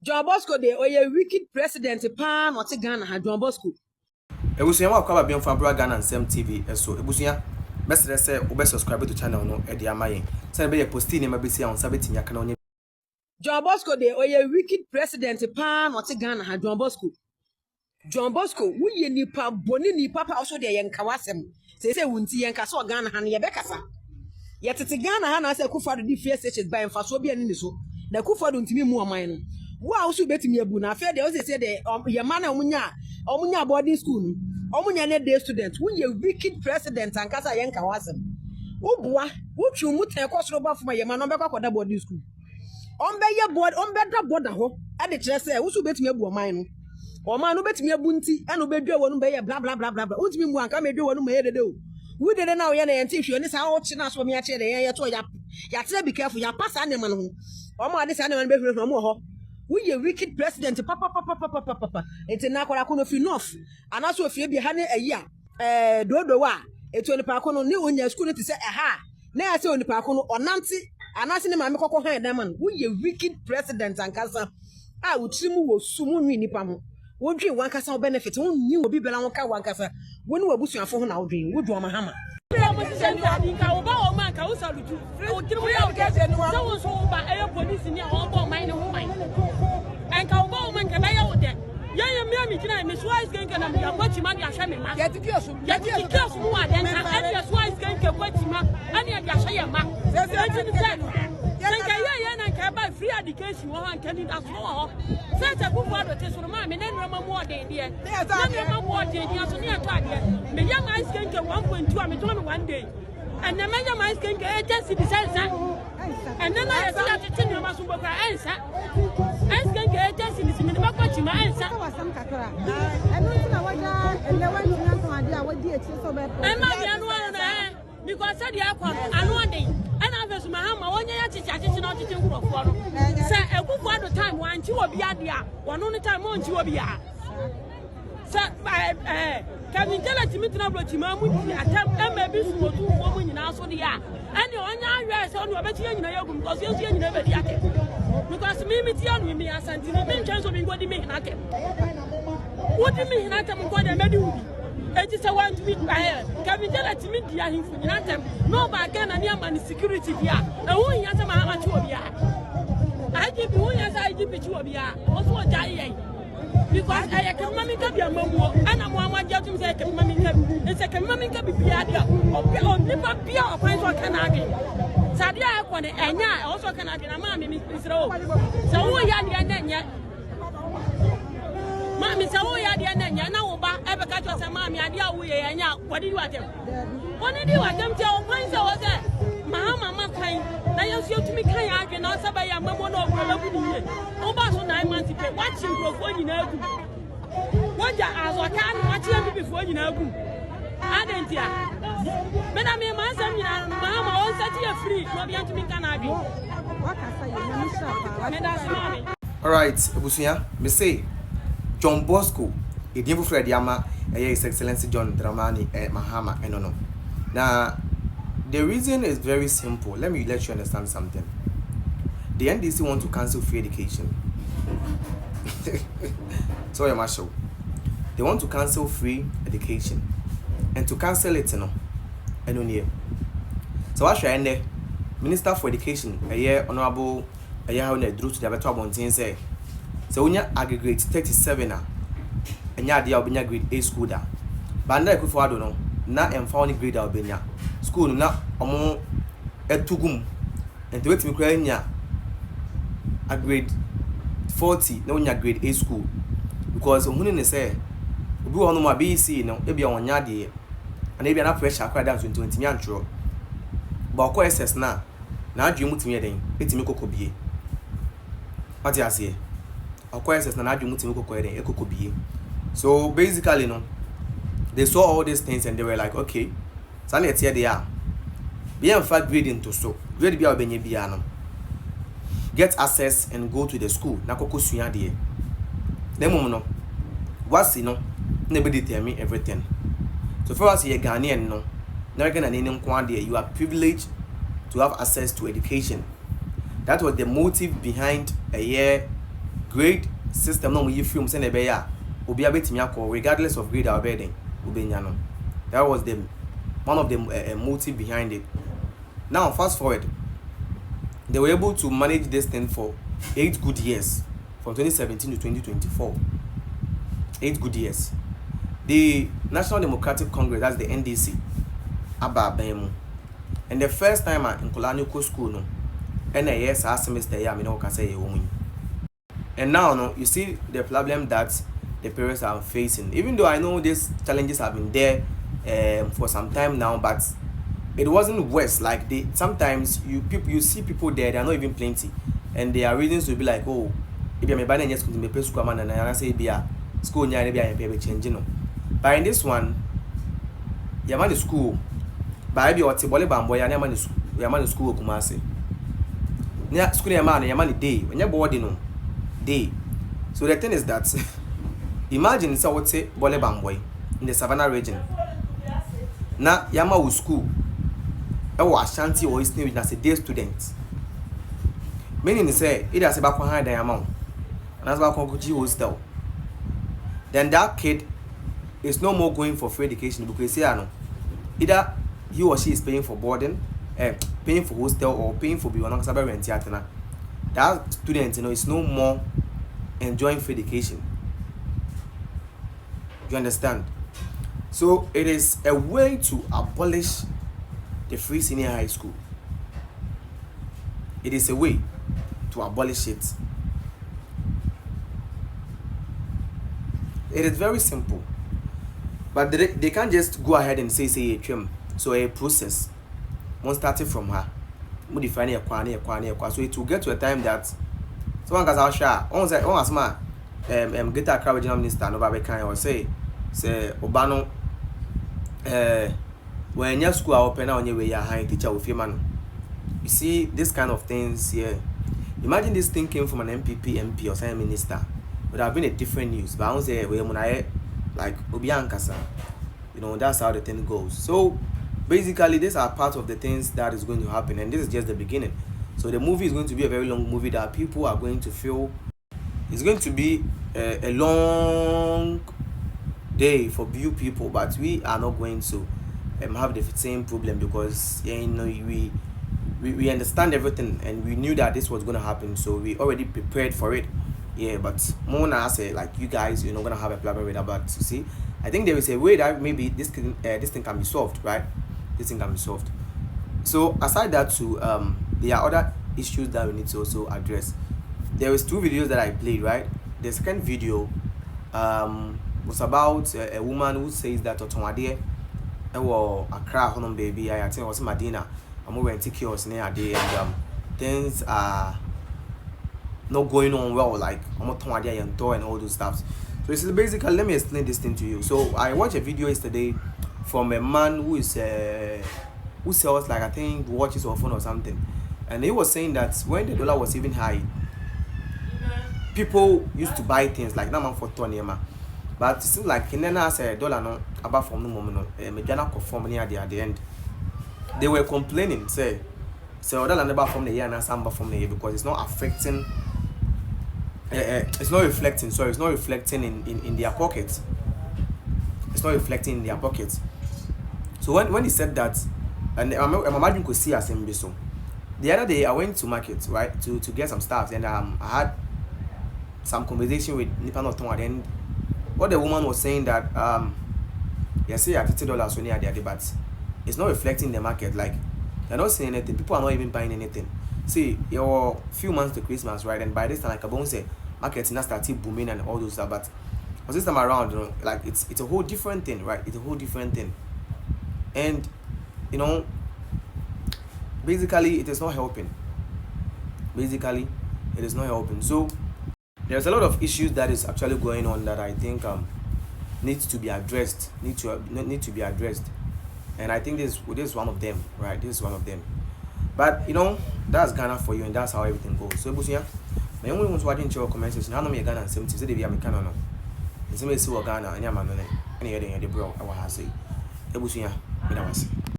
Jon Bosco de oye wicked president pan or Ghana ha Jon Bosco. Ebusuya wa kwaba bion fa Ghana Nsem TV eso ebusuya mesere se obe subscribe to channel no e dia mayen se be post ni ma be si an sabeti nya kana onye Jon Bosco de oye wicked president pan or Ghana ha Jon Bosco. Jon Bosco wuye nipa boni nipa pa also de yenka wasem se wunti yenka so Ghana ha ne yebekasa yetete Ghana ha na se Kufado di FSHS by mfa so bia ni so na Kufado ntimi mu oman no wo a so betimi abu na afa de o se de yema na omunya boarding school no omunya ne day student wuye wicked president ankasa yenka wasem wo twu mu tan kosoro ba fuma yema no be kwakoda boarding school onbeye board onbeda border ho e de kire se wo so betimi abu oman no oman no betimi abu nti e no bedwa wonu be ye bla bla bla bla untimi mu anka medwa wonu ma ye dede o we dede na wo ye na ye nti hwe ni sa wo chi na so me a kire de ye to ya tire be careful ya pass anema no ho omo ade sa anema no be hwe omo ho we ye wicked president papa enti na kwara ko no fi north anaso fi bi ha ne ayi a dodo wa etu onipa ko no ne onya school ti se ha na ya se onipa ko no onanti anase ne ma me kokko han dan man we ye wicked president ankasa a utirimu wo sumu nwi nipa ho wo dwen wankasa wo benefit wo nyi wo bi bela wo ka wankasa wo ne wabusuafo ho na wo dwen wo dwo Mahama free education one can that's all. Such a good water test for mammy, then Rama more day, dear. Rama more day, so near time. The young ice can get 1.2, I'm doing one day. And the major mice can get agency decides that. And then I said to tell you, Master answer. I can get agency in the back what you might answer. I don't know what and the one to idea what dear so bad. And my because I said, I know one day. And I was Mahama, one year to chat it out to think of one. Say, a good one time, one, two of Yadia, one only time, one, two of Ya. Sir, can you tell us to meet about Timamu? I tell maybe for 2 women in our Sodia. And your own rest on your betting in a because you're never the attic. Because me, me, as and chance of being what you mean. What do you mean? I am going to make it is a one to be by can we tell it to me, dear, no, but I can and security here. I won't answer my amateur. I give you as I give it to a beer. Also, die because I can mammy be a momo, and I'm one judging say, mammy, it's a mammy can be Piadia or on paper beer or pints or Canadian. Sadia, I want it, and I also can have a mammy, Miss Rowe. So, we are the yet. Mammy, so we are the end, now, but ever catch us a mammy, idea we and ya. What do you want them? What did you want them to all points over there? Mahama, my kind, they are to me kayak and also by a mamma or over 9 months. Watching before you know. What you ask, I can't watch him before you know. I didn't hear. But I mean, my son, Mahama, all set here free, not be to me Canadian. What I say, all right ebusuya me say Jon Bosco edin Fred Yama His Excellency John Dramani Mahama no. Now the reason is very simple. Let you understand something. The NDC want to cancel free education. Sorry, Marshall. They want to cancel free education. And to cancel it, I don't know. So what should I end? Minister for Education, Honorable how they drew to the better mountain say. So when you aggregate 37 and you have grade A school da. But now if I don't know, now I'm found grade Albania. School na omo etugum and to wait me cry nya a grade 40 na onya grade A school because ohunu ne say obi wono ma BC no e bia onya de and e bia na pressure akwa down 2020 nya ntro ba ko SS na adwemu timi eden etimi kokobie ati ase akwa SS na adwemu timi kokobie eden ekokobie. So basically they saw all these things and they were like, okay, so let's hear they are. Be in fact grading to so grade be obenye bia no. Get access and go to the school. Na koko suya de. Dem no. Wasi no. Nobody tell me everything. So for us here Ghanaian no. Na reka na nene nko ade you are privileged to have access to education. That was the motive behind a year grade system no we film send be ya obi abetimi akọ regardless of grade or bedding obenya no. That was the one of the motive behind it. Now fast forward, they were able to manage this thing for 8 good years, from 2017 to 2024. 8 good years. The National Democratic Congress, that's the NDC, aba bemu, and the first time in Kolanioko school no, and a year semester yeah, me no can say and now no, you see the problem that the parents are facing. Even though I know these challenges have been there for some time now, but it wasn't worse. Like they sometimes you see people there, they are not even plenty, and there are reasons to be like, oh, if I'm a just going to be school man and I say be a school near be changing no. But in this one, your man is school. But be what Tibole Bamboy and your man is school Kumasi. Near school your man day when you're boarding no day. So the thing is that imagine so what say Bole Bamboy in the Savannah region. Na yama wo school e wo Ashanti or Eastern region as a day student, meaning say it as back behind the yama and as back on hostel, then that kid is no more going for free education because either he or she is paying for boarding, paying for hostel or paying for biwana kasaba rent yatana. That student is no more enjoying free education. You understand? So it is a way to abolish the free senior high school. It is a way to abolish it. It is very simple. But they can't just go ahead and say a trim. So a process. One started from her. Modify a kwane. So it will get to a time that someone can share. Get a crowd regional minister no babekan or say Obano when your school open on your way your high teacher with your man. You see this kind of things here. Imagine this thing came from an MP or some minister. Would have been a different news. But I don't say like Obiankasa. You know, that's how the thing goes. So basically these are part of the things that is going to happen, and this is just the beginning. So the movie is going to be a very long movie that people are going to feel. It's going to be a long day for few people, but we are not going to have the same problem because we understand everything and we knew that this was going to happen, so we already prepared for it. Yeah, but more now say like you guys, you're not gonna have a problem with that. But you see, I think there is a way that maybe this thing can be solved, right? This thing can be solved. So aside that too, there are other issues that we need to also address. There was 2 videos that I played, right? The second video was about a woman who says that Otonwade Accra Honum baby, I think it was Medina. I'm over in kiosks near a day, and things are not going on well, like Otonwade and all those stuff. So it's basically, let me explain this thing to you. So I watched a video yesterday from a man who is who sells like I think watches or phone or something, and he was saying that when the dollar was even high, people used to buy things like that man for $20, but it seems like in a dollar no about from no moment no mediana conform near the end. They were complaining, say dollar never from the year and samba from the year because it's not affecting. It's not reflecting. Sorry, it's not reflecting in their pockets. It's not reflecting in their pockets. So when he said that, and I'm imagining could see as him so. The other day I went to market, right, to get some stuff, and I had some conversation with Nippon Otonwade, and what the woman was saying that yes, at $30 only at the other, but it's not reflecting in the market. Like they're not saying anything. People are not even buying anything. See, you're few months to Christmas, right? And by this time, like I say, marketing has started booming and all those stuff. But this time around, you know, like it's a whole different thing, right? It's a whole different thing, and you know, basically, it is not helping. Basically, it is not helping. So there's a lot of issues that is actually going on that I think needs to be addressed. Need to be addressed, and I think this is one of them, right? This is one of them. But you know, that's Ghana for you, and that's how everything goes. So Busia, my only ones watching your comment section. I know me Ghana and 70 say they be American no. It's me see Ghana and Yamano and the bro I say. Busia, me